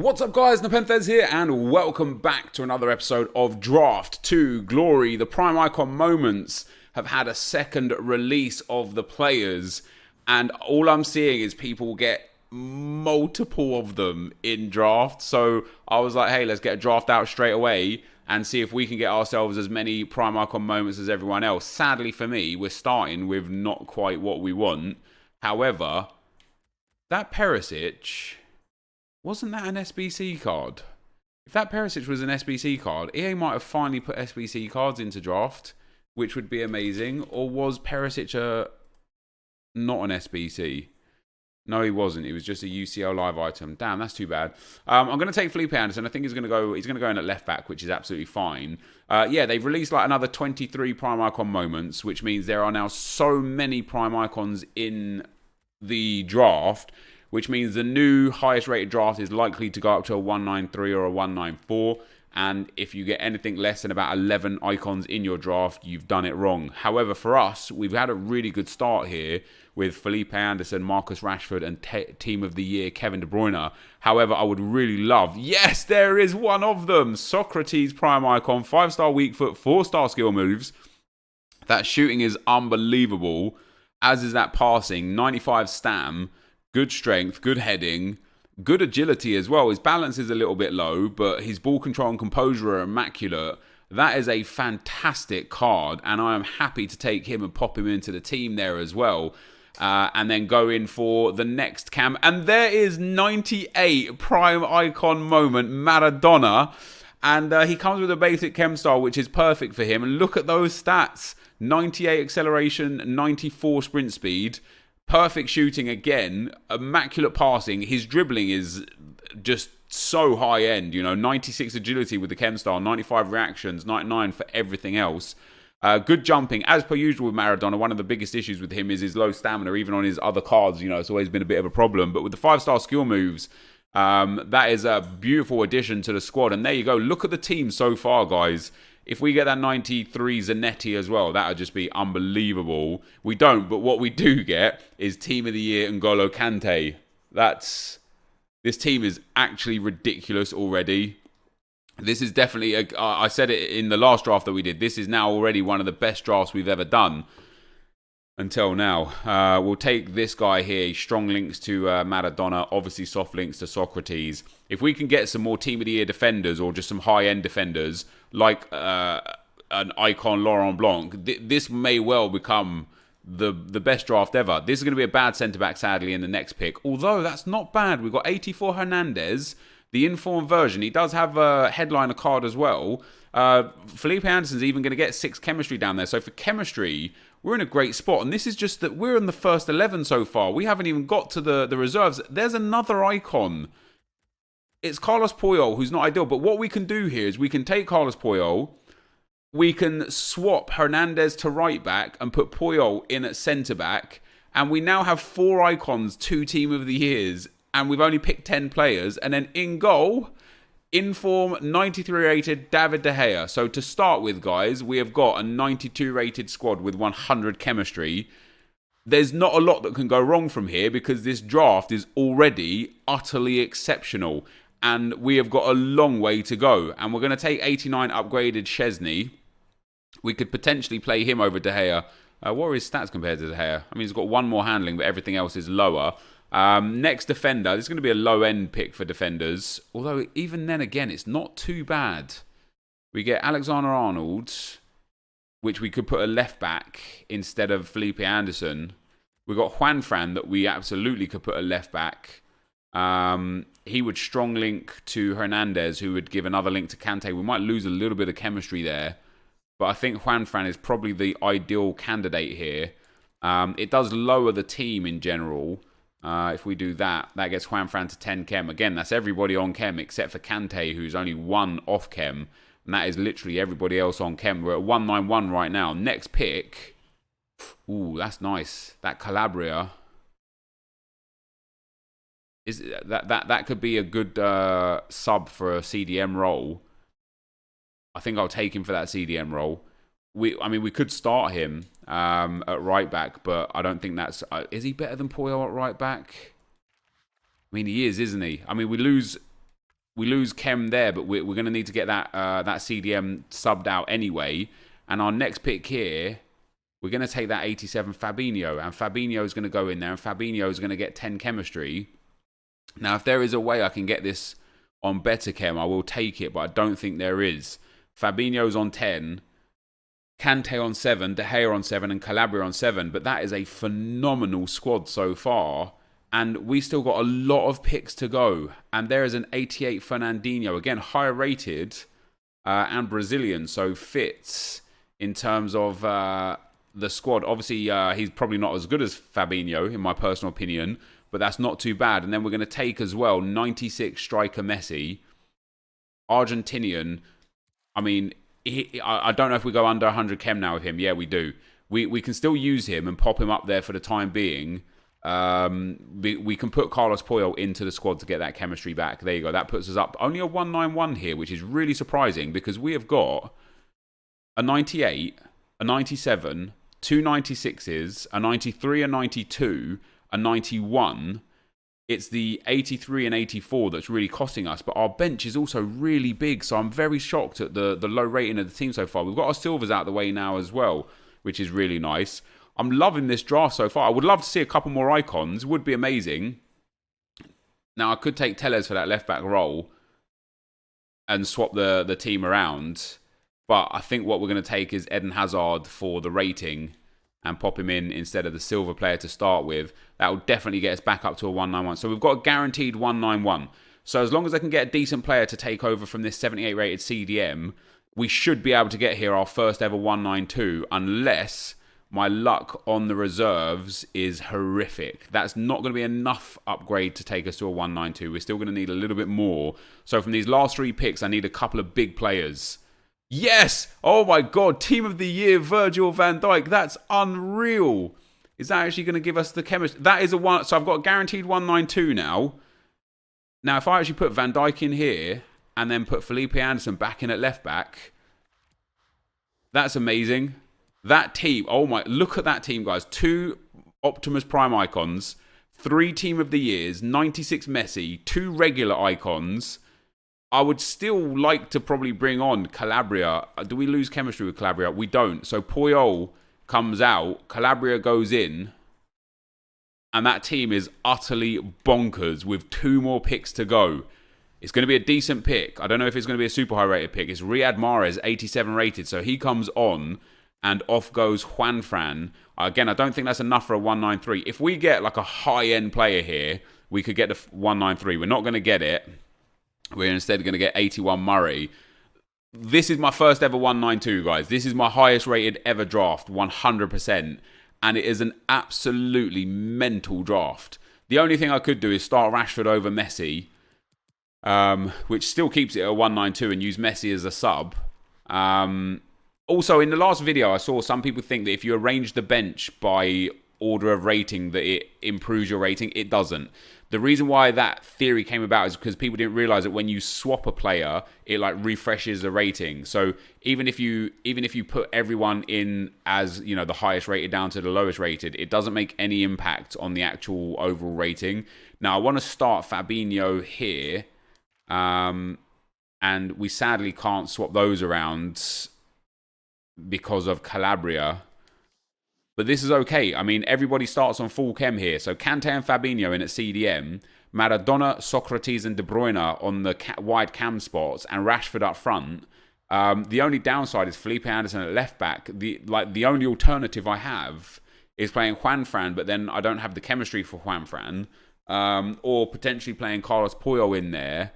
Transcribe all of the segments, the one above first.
What's up guys, NepentheZ here and welcome back to another episode of Draft to Glory. The Prime Icon moments have had a second release of the players and all I'm seeing is people get multiple of them in draft. So I was like, hey, let's get a draft out straight away and see if we can get ourselves as many Prime Icon moments as everyone else. Sadly for me, we're starting with not quite what we want. However, that Perisic... wasn't that an SBC card? If that Perisic was an SBC card, EA might have finally put SBC cards into draft, which would be amazing. Or was Perisic not an SBC? No, he wasn't. It was just a UCL live item. Damn, that's too bad. I'm going to take Felipe Anderson. I think he's going to go in at left back, which is absolutely fine. Yeah, they've released like another 23 Prime Icon moments, which means there are now so many Prime Icons in the draft, which means the new highest rated draft is likely to go up to a 193 or a 194. And if you get anything less than about 11 icons in your draft, you've done it wrong. However, for us, we've had a really good start here with Felipe Anderson, Marcus Rashford, and Team of the Year, Kevin De Bruyne. However, I would really love... yes, there is one of them! Socrates Prime Icon, 5-star weak foot, 4-star skill moves. That shooting is unbelievable, as is that passing. 95 stam. Good strength, good heading, good agility as well. His balance is a little bit low, but his ball control and composure are immaculate. That is a fantastic card, and I am happy to take him and pop him into the team there as well. And then go in for the next cam. And there is 98 Prime Icon moment, Maradona. And he comes with a basic chem style, which is perfect for him. And look at those stats. 98 acceleration, 94 sprint speed. Perfect shooting again, immaculate passing. His dribbling is just so high end, you know, 96 agility with the chem style, 95 reactions, 99 for everything else. Good jumping, as per usual with Maradona. One of the biggest issues with him is his low stamina, even on his other cards, you know, it's always been a bit of a problem. But with the 5-star skill moves, that is a beautiful addition to the squad. And there you go, look at the team so far, guys. If we get that 93 Zanetti as well, that would just be unbelievable. We don't, but what we do get is Team of the Year N'Golo Kante. This team is actually ridiculous already. This is definitely, I said it in the last draft that we did, this is now already one of the best drafts we've ever done until now. We'll take this guy here, strong links to Maradona, obviously soft links to Socrates. If we can get some more Team of the Year defenders or just some high-end defenders, like an icon Laurent Blanc, this may well become the best draft ever. This is going to be a bad centre-back, sadly, in the next pick. Although, that's not bad. We've got 84 Hernandez, the informed version. He does have a headliner card as well. Felipe Anderson's even going to get 6 chemistry down there. So for chemistry, we're in a great spot. And this is just that we're in the first 11 so far. We haven't even got to the reserves. There's another icon. It's Carlos Puyol, who's not ideal. But what we can do here is we can take Carlos Puyol. We can swap Hernandez to right back and put Puyol in at centre back. And we now have 4 icons, 2 Team of the Years. And we've only picked 10 players. And then in goal, inform 93 rated David De Gea. So to start with, guys, we have got a 92 rated squad with 100 chemistry. There's not a lot that can go wrong from here because this draft is already utterly exceptional. And we have got a long way to go. And we're going to take 89 upgraded Szczesny. We could potentially play him over De Gea. What are his stats compared to De Gea? I mean, he's got 1 more handling, but everything else is lower. Next defender. This is going to be a low-end pick for defenders. Although, even then, again, it's not too bad. We get Alexander-Arnold, which we could put a left-back instead of Felipe Anderson. We've got Juanfran that we absolutely could put a left-back. He would strong link to Hernandez, who would give another link to Kante. We might lose a little bit of chemistry there. But I think Juanfran is probably the ideal candidate here. It does lower the team in general. If we do that, that gets Juanfran to 10 chem. Again, that's everybody on chem except for Kante, who's only 1 off chem. And that is literally everybody else on chem. We're at 191 right now. Next pick. Ooh, that's nice. That Calabria. That could be a good sub for a CDM role. I think I'll take him for that CDM role. I mean, we could start him at right back, but I don't think that's... is he better than Puyol at right back? I mean, he is, isn't he? I mean, we lose we lose Kem there, but we're going to need to get that that CDM subbed out anyway. And our next pick here, we're going to take that 87 Fabinho, and Fabinho is going to go in there, and Fabinho is going to get 10 chemistry. Now, if there is a way I can get this on better chem, I will take it, but I don't think there is. Fabinho's on 10, Kante on 7, De Gea on 7, and Calabria on 7. But that is a phenomenal squad so far. And we still got a lot of picks to go. And there is an 88 Fernandinho. Again, higher rated and Brazilian. So fits in terms of the squad. Obviously, he's probably not as good as Fabinho, in my personal opinion. But that's not too bad. And then we're going to take as well 96 striker Messi. Argentinian. I mean, I don't know if we go under 100 chem now with him. Yeah, we do. We can still use him and pop him up there for the time being. We can put Carlos Puyol into the squad to get that chemistry back. There you go. That puts us up only a 191 here, which is really surprising because we have got a 98, a 97, two 96s, a 93, a 92, a 91. It's the 83 and 84 that's really costing us, but our bench is also really big, so I'm very shocked at the low rating of the team so far. We've got our silvers out of the way now as well, which is really nice. I'm loving this draft so far. I would love to see a couple more icons. Would be amazing. Now, I could take Tellez for that left-back role and swap the team around, but I think what we're going to take is Eden Hazard for the rating and pop him in instead of the silver player to start with. That will definitely get us back up to a 191. So we've got a guaranteed 191. So as long as I can get a decent player to take over from this 78 rated CDM, we should be able to get here our first ever 192, unless my luck on the reserves is horrific. That's not going to be enough upgrade to take us to a 192. We're still going to need a little bit more. So from these last 3 picks, I need a couple of big players. Yes! Oh my God, Team of the Year, Virgil van Dijk. That's unreal. Is that actually going to give us the chemistry? That is a one. So I've got a guaranteed 192 now. Now, if I actually put Van Dijk in here and then put Felipe Anderson back in at left back, that's amazing. That team, oh my, look at that team, guys. 2 Optimus Prime icons, 3 Team of the Years, 96 Messi, 2 regular icons. I would still like to probably bring on Calabria. Do we lose chemistry with Calabria? We don't. So Puyol comes out, Calabria goes in, and that team is utterly bonkers with 2 more picks to go. It's going to be a decent pick. I don't know if it's going to be a super high rated pick. It's Riyad Mahrez, 87 rated. So he comes on, and off goes Juanfran. Again, I don't think that's enough for a 193. If we get like a high-end player here, we could get the 193. We're not going to get it. We're instead going to get 81 Murray. This is my first ever 192, guys. This is my highest rated ever draft, 100%. And it is an absolutely mental draft. The only thing I could do is start Rashford over Messi, which still keeps it at 192, and use Messi as a sub. Also, in the last video, I saw some people think that if you arrange the bench by order of rating, that it improves your rating. It doesn't. The reason why that theory came about is because people didn't realize that when you swap a player, it like refreshes the rating. So even if you put everyone in as, you know, the highest rated down to the lowest rated, it doesn't make any impact on the actual overall rating. Now I want to start Fabinho here, and we sadly can't swap those around because of Calabria. But this is okay. I mean, everybody starts on full chem here. So Kante and Fabinho in at CDM, Maradona, Socrates and De Bruyne on the wide cam spots, and Rashford up front. The only downside is Felipe Anderson at left back. The only alternative I have is playing Juanfran, but then I don't have the chemistry for Juanfran. Or potentially playing Carlos Puyol in there.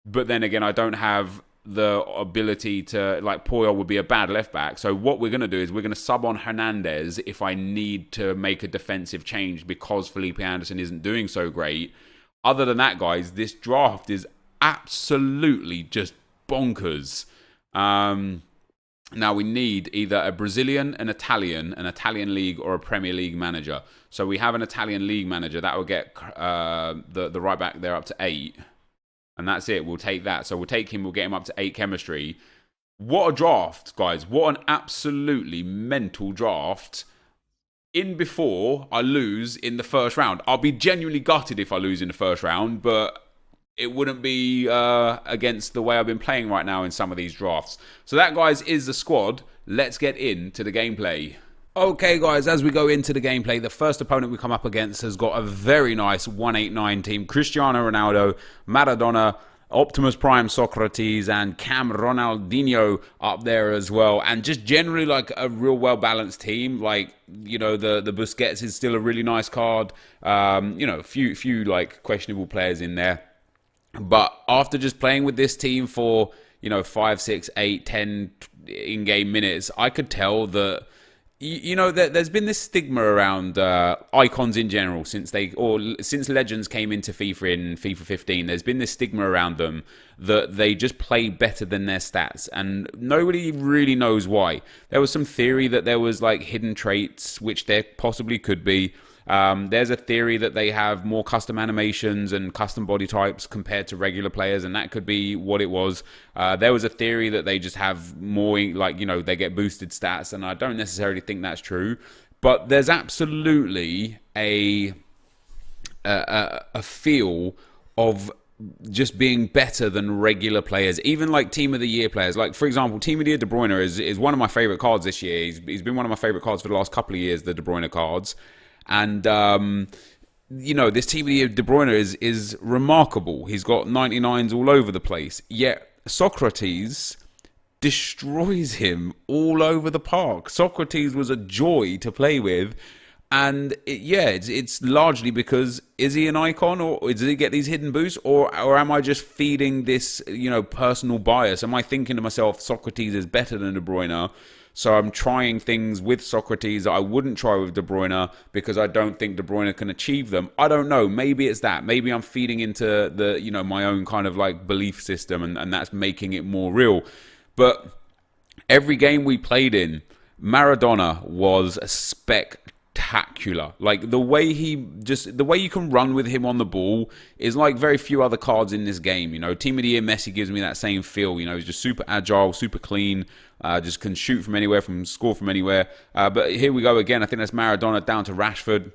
But then again, I don't have the ability to, like, Puyol would be a bad left back. So what we're going to do is we're going to sub on Hernandez if I need to make a defensive change because Felipe Anderson isn't doing so great. Other than that, guys, this draft is absolutely just bonkers. Now we need either a Brazilian, an Italian league, or a Premier League manager. So we have an Italian league manager that will get the right back there up to 8. And that's it. We'll take that. So we'll take him. We'll get him up to 8 chemistry. What a draft, guys. What an absolutely mental draft. In before I lose in the first round. I'll be genuinely gutted if I lose in the first round. But it wouldn't be against the way I've been playing right now in some of these drafts. So that, guys, is the squad. Let's get into the gameplay. Okay, guys, as we go into the gameplay, the first opponent we come up against has got a very nice 189 team. Cristiano Ronaldo, Maradona, Optimus Prime Socrates, and Cam Ronaldinho up there as well. And just generally like a real well-balanced team. Like, you know, the Busquets is still a really nice card. You know, a few like questionable players in there. But after just playing with this team for, you know, 5, 6, 8, 10 in-game minutes, I could tell that, you know, there's been this stigma around icons in general since Legends came into FIFA in FIFA 15. There's been this stigma around them that they just play better than their stats, and nobody really knows why. There was some theory that there was like hidden traits, which there possibly could be. There's a theory that they have more custom animations and custom body types compared to regular players, and that could be what it was. There was a theory that they just have more, like, you know, they get boosted stats, and I don't necessarily think that's true. But there's absolutely a feel of just being better than regular players, even like Team of the Year players. Like, for example, Team of the Year De Bruyne is one of my favorite cards this year. He's been one of my favorite cards for the last couple of years, the De Bruyne cards. And, you know, this Team of the Year De Bruyne is remarkable. He's got 99s all over the place. Yet Socrates destroys him all over the park. Socrates was a joy to play with. And, it's largely because, is he an icon, or does he get these hidden boosts? Or am I just feeding this, you know, personal bias? Am I thinking to myself, Socrates is better than De Bruyne? So I'm trying things with Socrates that I wouldn't try with De Bruyne because I don't think De Bruyne can achieve them. I don't know. Maybe it's that. Maybe I'm feeding into the, you know, my own kind of like belief system, and that's making it more real. But every game we played in, Maradona was spectacular. Like the way you can run with him on the ball is like very few other cards in this game. You know, Team of the Year Messi gives me that same feel. You know, he's just super agile, super clean. Just can shoot from anywhere, score from anywhere. But here we go again. I think that's Maradona down to Rashford.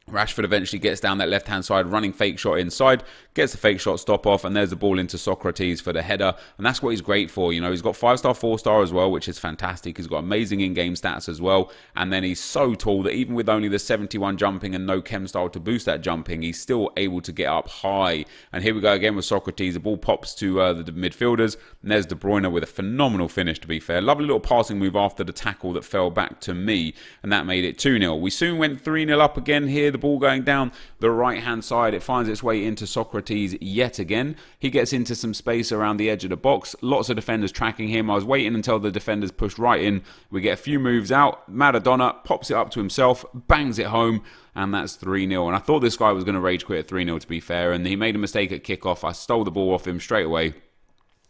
Rashford eventually gets down that left-hand side, running fake shot inside, gets the fake shot stop off, and there's the ball into Socrates for the header. And that's what he's great for. You know, he's got 5-star, 4-star as well, which is fantastic. He's got amazing in-game stats as well. And then he's so tall that even with only the 71 jumping and no chem style to boost that jumping, he's still able to get up high. And here we go again with Socrates. The ball pops to the midfielders. And there's De Bruyne with a phenomenal finish, to be fair. Lovely little passing move after the tackle that fell back to me. And that made it 2-0. We soon went 3-0 up again here. The ball going down the right-hand side. It finds its way into Socrates yet again. He gets into some space around the edge of the box. Lots of defenders tracking him. I was waiting until the defenders pushed right in. We get a few moves out. Maradona pops it up to himself, bangs it home, and that's 3-0. And I thought this guy was going to rage quit at 3-0, to be fair, and he made a mistake at kickoff. I stole the ball off him straight away.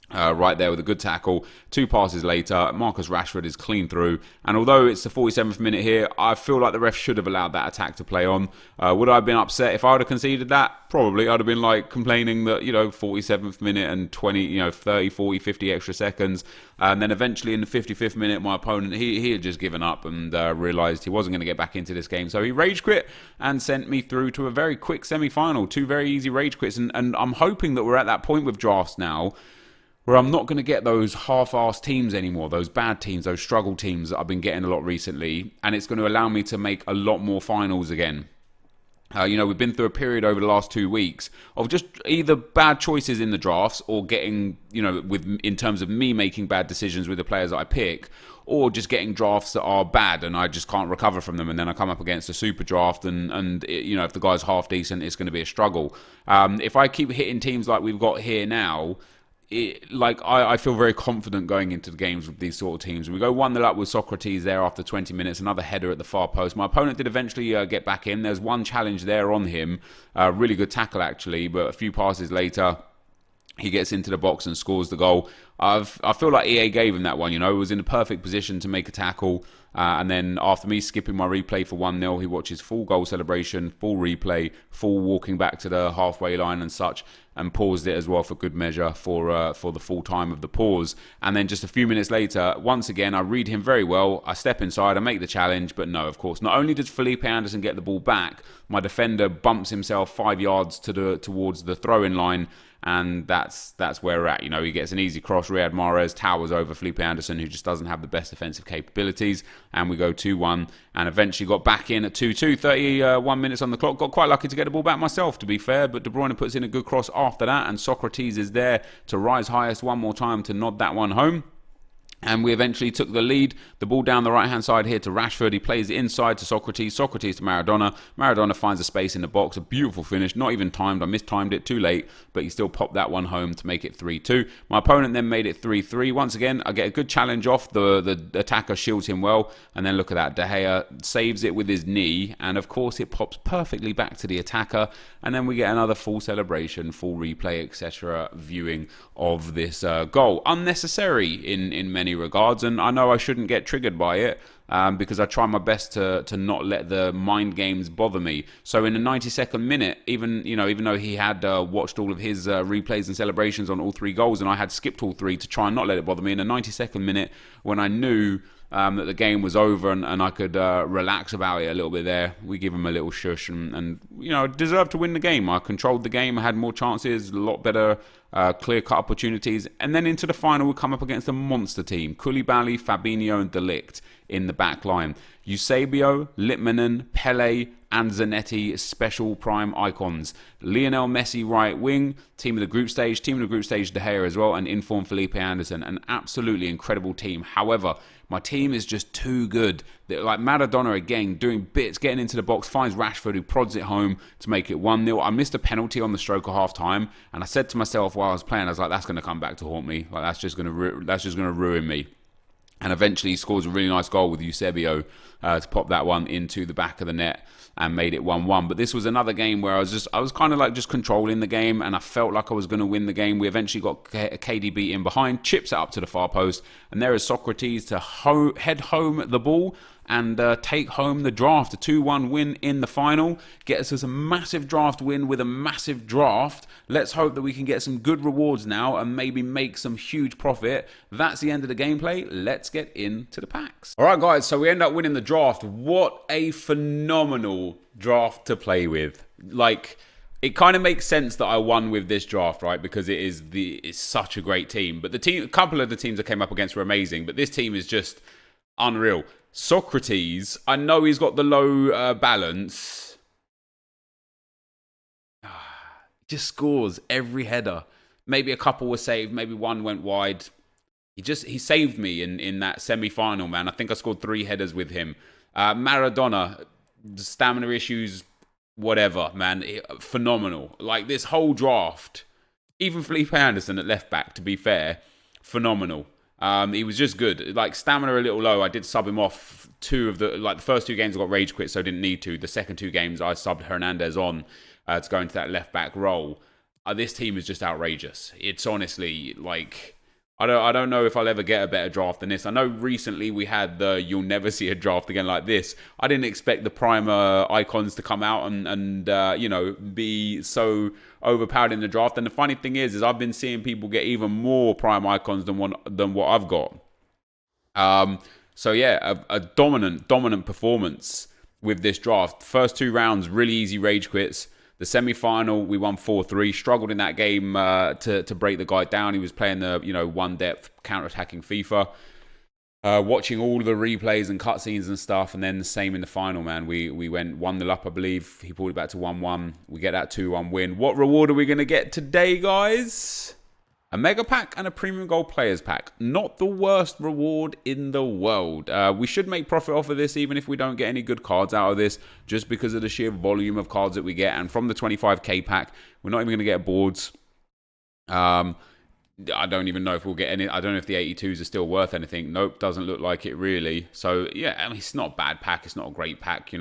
Right there with a good tackle. 2 passes later, Marcus Rashford is clean through. And although it's the 47th minute here, I feel like the ref should have allowed that attack to play on. Would I have been upset if I would have conceded that? Probably. I'd have been like complaining that, you know, 47th minute and 20, you know, 30, 40, 50 extra seconds. And then eventually in the 55th minute, my opponent, he had just given up and realised he wasn't going to get back into this game. So he rage quit and sent me through to a very quick semi-final. 2 very easy rage quits. And I'm hoping that we're at that point with drafts now where I'm not going to get those half-assed teams anymore, those bad teams, those struggle teams that I've been getting a lot recently, and it's going to allow me to make a lot more finals again. You know, we've been through a period over the last 2 weeks of just either bad choices in the drafts or getting, you know, in terms of me making bad decisions with the players that I pick, or just getting drafts that are bad and I just can't recover from them, and then I come up against a super draft and you know, if the guy's half decent, it's going to be a struggle. If I keep hitting teams like we've got here now, I feel very confident going into the games with these sort of teams. We go 1-0 up with Socrates there after 20 minutes, another header at the far post. My opponent did eventually get back in. There's one challenge there on him. Really good tackle, actually, but a few passes later, he gets into the box and scores the goal. I feel like EA gave him that one, you know. He was in a perfect position to make a tackle. And then after me skipping my replay for 1-0, he watches full goal celebration, full replay, full walking back to the halfway line and such. and paused it as well for good measure for the full time of the pause. And then just a few minutes later, once again, I read him very well. I step inside, I make the challenge, but no, of course. Not only does Felipe Anderson get the ball back, my defender bumps himself 5 yards towards the throw-in line, and that's where we're at. You know, he gets an easy cross. Riyad Mahrez towers over Felipe Anderson, who just doesn't have the best defensive capabilities, and we go 2-1, and eventually got back in at 2-2, 31 minutes on the clock. Got quite lucky to get the ball back myself, to be fair, but De Bruyne puts in a good cross after that, and Socrates is there to rise highest one more time to nod that one home. And we eventually took the lead. The ball down the right-hand side here to Rashford. He plays it inside to Socrates. Socrates to Maradona. Maradona finds a space in the box. A beautiful finish. Not even timed. I mistimed it too late. But he still popped that one home to make it 3-2. My opponent then made it 3-3. Once again, I get a good challenge off. The attacker shields him well. And then look at that. De Gea saves it with his knee. And of course, it pops perfectly back to the attacker. And then we get another full celebration, full replay, etc. viewing of this goal. Unnecessary in many regards, and I know I shouldn't get triggered by it because I try my best to not let the mind games bother me. So in the 92nd minute, even though he had watched all of his replays and celebrations on all 3 goals, and I had skipped all 3 to try and not let it bother me, in the 92nd minute, when I knew that the game was over and I could relax about it a little bit there, we give him a little shush and deserved to win the game. I controlled the game, I had more chances, a lot better clear-cut opportunities, and then into the final we come up against a monster team. Koulibaly, Fabinho and De Ligt in the back line. Eusebio, Litmanen, Pele and Zanetti, special prime icons. Lionel Messi right wing, team of the group stage De Gea as well, and informed Felipe Anderson. An absolutely incredible team. However, my team is just too good. Like Maradona again, doing bits, getting into the box, finds Rashford who prods it home to make it 1-0. I missed a penalty on the stroke of half time, and I said to myself while I was playing, I was like, that's going to come back to haunt me. Like that's just going to ruin me. And eventually he scores a really nice goal with Eusebio to pop that one into the back of the net and made it 1-1. But this was another game where I was kind of like just controlling the game, and I felt like I was going to win the game. We eventually got KDB in behind, chips it up to the far post, and there is Socrates to head home the ball and take home the draft. A 2-1 win in the final gets us a massive draft win with a massive draft. Let's hope that we can get some good rewards now and maybe make some huge profit. That's the end of the gameplay. Let's get into the packs. All right, guys, so we end up winning the draft. What a phenomenal draft to play with. Like, it kind of makes sense that I won with this draft, right? Because it's such a great team. But a couple of the teams I came up against were amazing, but this team is just unreal. Socrates, I know he's got the low balance. Just scores every header. Maybe a couple were saved, maybe one went wide. He saved me in that semi-final, man. I think I scored 3 headers with him. Maradona, stamina issues, whatever, man. Phenomenal. Like this whole draft, even Felipe Anderson at left back, to be fair, phenomenal. He was just good. Like stamina a little low. I did sub him off the first 2 games I got rage quit, so I didn't need to. The second 2 games I subbed Hernandez on to go into that left back role. This team is just outrageous. It's honestly like I don't know if I'll ever get a better draft than this. I know recently we had you'll never see a draft again like this. I didn't expect the prime icons to come out and be so overpowered in the draft. And the funny thing is I've been seeing people get even more prime icons than what I've got. So yeah, a dominant performance with this draft. First 2 rounds, really easy rage quits. The semi-final, we won 4-3. Struggled in that game to break the guy down. He was playing the one depth counter-attacking FIFA. Watching all the replays and cutscenes and stuff, and then the same in the final, man. We went 1-0 up, I believe. He pulled it back to 1-1. We get that 2-1 win. What reward are we going to get today, guys? A mega pack and a premium gold players pack. Not the worst reward in the world. We should make profit off of this even if we don't get any good cards out of this, just because of the sheer volume of cards that we get. And from the 25k pack, we're not even going to get boards. I don't even know if we'll get any. I don't know if the 82s are still worth anything. Nope, doesn't look like it really. So yeah, I mean, it's not a bad pack. It's not a great pack,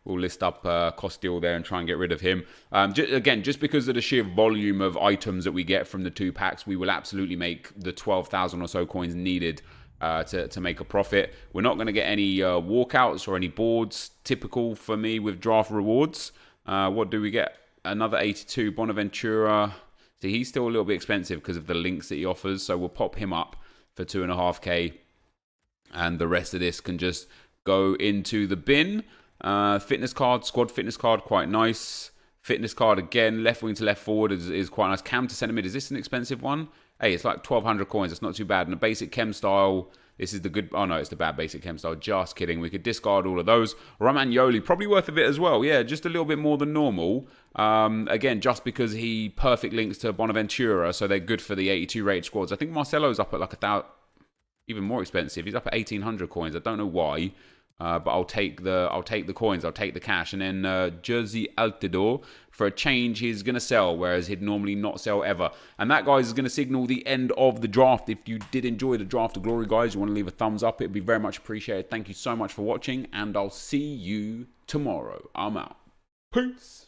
We'll list up Costil there and try and get rid of him. Just because of the sheer volume of items that we get from the 2 packs, we will absolutely make the 12,000 or so coins needed to make a profit. We're not going to get any walkouts or any boards, typical for me with draft rewards. What do we get? Another 82, Bonaventura. See, he's still a little bit expensive because of the links that he offers. So we'll pop him up for 2.5k. And the rest of this can just go into the bin. Fitness card, squad fitness card, quite nice. Fitness card again, left wing to left forward is quite nice. Cam to centre mid, is this an expensive one? Hey, it's like 1,200 coins. It's not too bad. And a basic chem style, this is the good... Oh, no, it's the bad basic chem style. Just kidding. We could discard all of those. Romagnoli, probably worth a bit as well. Yeah, just a little bit more than normal. Again, just because he perfect links to Bonaventura, so they're good for the 82 rated squads. I think Marcelo's up at like 1,000... Even more expensive. He's up at 1,800 coins. I don't know why. But I'll take the coins, I'll take the cash. And then Jersey Altidore, for a change, he's going to sell, whereas he'd normally not sell ever. And that, guys, is going to signal the end of the draft. If you did enjoy the Draft of Glory, guys, you want to leave a thumbs up, it'd be very much appreciated. Thank you so much for watching, and I'll see you tomorrow. I'm out. Peace.